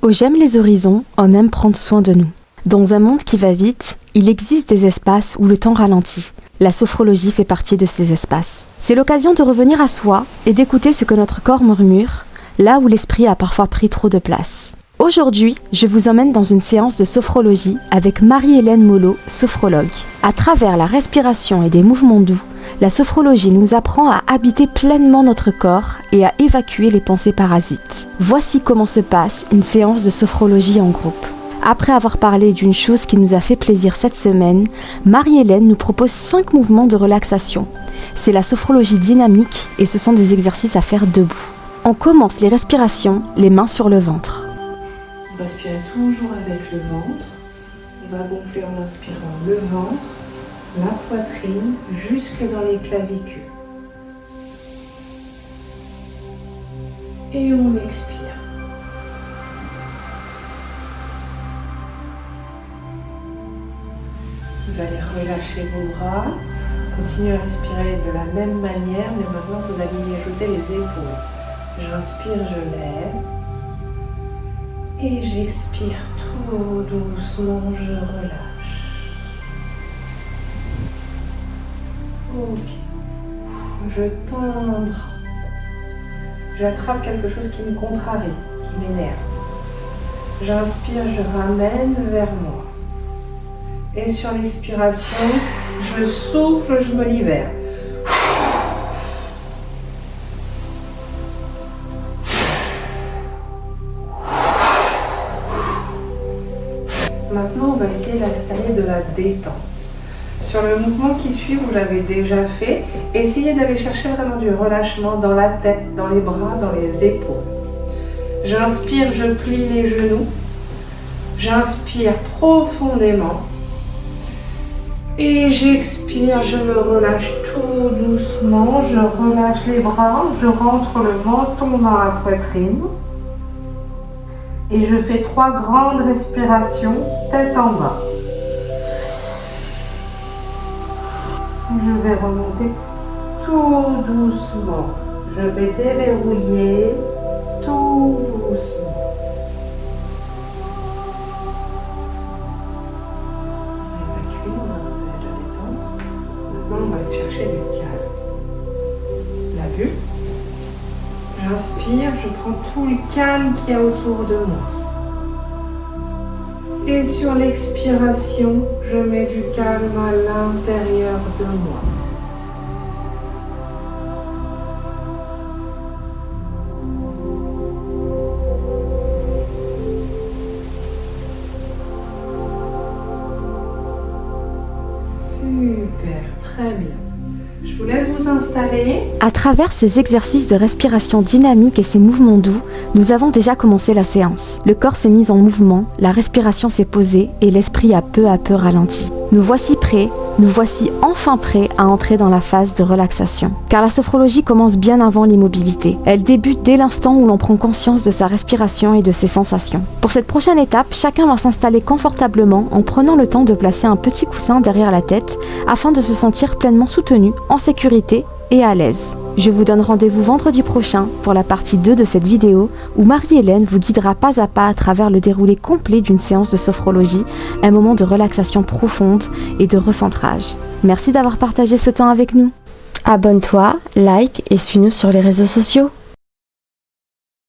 J'aime les horizons, on aime prendre soin de nous. Dans un monde qui va vite, il existe des espaces où le temps ralentit. La sophrologie fait partie de ces espaces. C'est l'occasion de revenir à soi et d'écouter ce que notre corps murmure, là où l'esprit a parfois pris trop de place. Aujourd'hui, je vous emmène dans une séance de sophrologie avec Marie-Hélène Mollo, sophrologue. À travers la respiration et des mouvements doux, la sophrologie nous apprend à habiter pleinement notre corps et à évacuer les pensées parasites. Voici comment se passe une séance de sophrologie en groupe. Après avoir parlé d'une chose qui nous a fait plaisir cette semaine, Marie-Hélène nous propose 5 mouvements de relaxation. C'est la sophrologie dynamique et ce sont des exercices à faire debout. On commence les respirations, les mains sur le ventre. On va respirer toujours avec le ventre. On va gonfler en inspirant le ventre, la poitrine, jusque dans les clavicules. Et on expire. Vous allez relâcher vos bras. Continuez à respirer de la même manière, mais maintenant vous allez y ajouter les épaules. J'inspire, je lève. Et j'expire tout doucement, je relâche. Ok. Je tends mon bras. J'attrape quelque chose qui me contrarie, qui m'énerve. J'inspire, je ramène vers moi. Et sur l'expiration, je souffle, je me libère. Maintenant, on va essayer d'installer de la détente. Sur le mouvement qui suit, vous l'avez déjà fait. Essayez d'aller chercher vraiment du relâchement dans la tête, dans les bras, dans les épaules. J'inspire, je plie les genoux. J'inspire profondément. Et j'expire, je me relâche tout doucement. Je relâche les bras, je rentre le menton dans la poitrine. Et je fais 3 grandes respirations, tête en bas. Je vais remonter tout doucement. Je vais déverrouiller tout doucement. On va évacuer, on va installer de la détente. Maintenant, on va aller chercher du calme. La bulle. J'inspire, je prends tout le calme qu'il y a autour de moi. Et sur l'expiration, je mets du calme à l'intérieur de moi. Super, très bien. Je vous laisse vous installer. À travers ces exercices de respiration dynamique et ces mouvements doux, nous avons déjà commencé la séance. Le corps s'est mis en mouvement, la respiration s'est posée et l'esprit a peu à peu ralenti. Nous voici prêts, nous voici enfin prêts à entrer dans la phase de relaxation. Car la sophrologie commence bien avant l'immobilité. Elle débute dès l'instant où l'on prend conscience de sa respiration et de ses sensations. Pour cette prochaine étape, chacun va s'installer confortablement en prenant le temps de placer un petit coussin derrière la tête afin de se sentir pleinement soutenu, en sécurité et à l'aise. Je vous donne rendez-vous vendredi prochain pour la partie 2 de cette vidéo où Marie-Hélène vous guidera pas à pas à travers le déroulé complet d'une séance de sophrologie, un moment de relaxation profonde et de recentrage. Merci d'avoir partagé ce temps avec nous. Abonne-toi, like et suis-nous sur les réseaux sociaux.